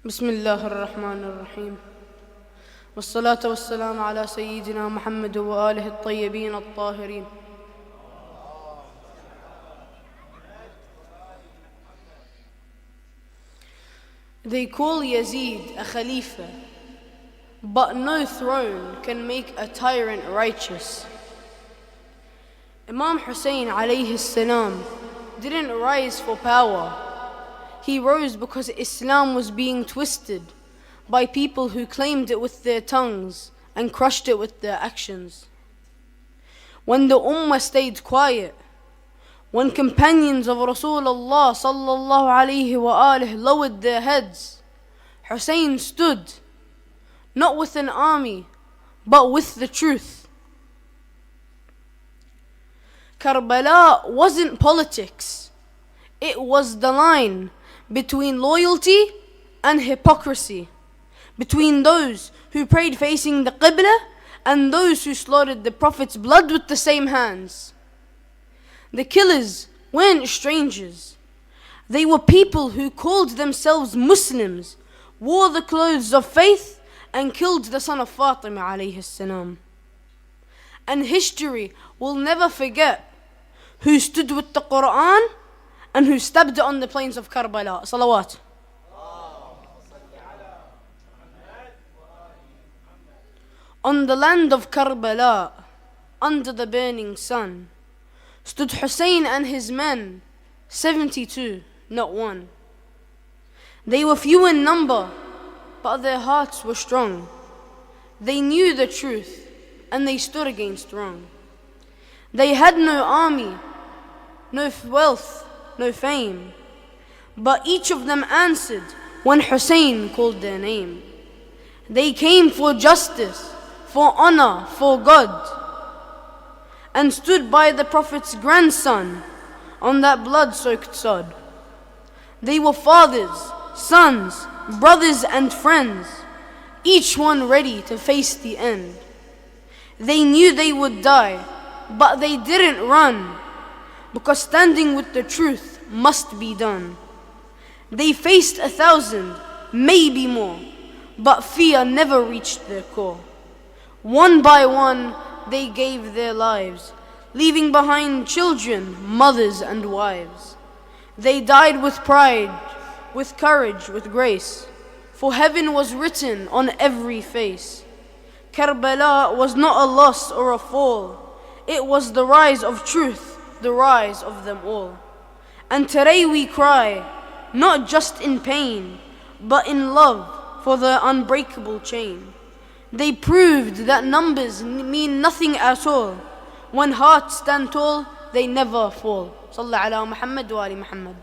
بسم الله الرحمن الرحيم والصلاة والسلام على سيدنا محمد وآله الطيبين الطاهرين. They call Yazid a Khalifa, but no throne can make a tyrant righteous. Imam Hussein alayhi salam didn't rise for power. He rose because Islam was being twisted by people who claimed it with their tongues and crushed it with their actions. When the Ummah stayed quiet, when companions of Rasulullah sallallahu alayhi wa alihi lowered their heads, Hussein stood, not with an army, but with the truth. Karbala wasn't politics. It was the line between loyalty and hypocrisy, between those who prayed facing the Qibla and those who slaughtered the Prophet's blood with the same hands. The killers weren't strangers. They were people who called themselves Muslims, wore the clothes of faith, and killed the son of Fatima alayhi salam. And history will never forget who stood with the Quran and who stabbed it on the plains of Karbala. Salawat. On the land of Karbala, under the burning sun, stood Hussein and his men, 72, not one. They were few in number, but their hearts were strong. They knew the truth, and they stood against wrong. They had no army, no wealth, no fame, but each of them answered when Hussein called their name. They came for justice, for honor, for God, and stood by the Prophet's grandson on that blood-soaked sod. They were fathers, sons, brothers and friends, each one ready to face the end. They knew they would die, but they didn't run, because standing with the truth must be done. They faced 1,000, maybe more, but fear never reached their core. One by one, they gave their lives, leaving behind children, mothers, and wives. They died with pride, with courage, with grace, for heaven was written on every face. Karbala was not a loss or a fall. It was the rise of truth, the rise of them all. And today we cry, not just in pain, but in love for the unbreakable chain. They proved that numbers mean nothing at all. When hearts stand tall, they never fall. Sallallahu ala Muhammad wa ali Muhammad.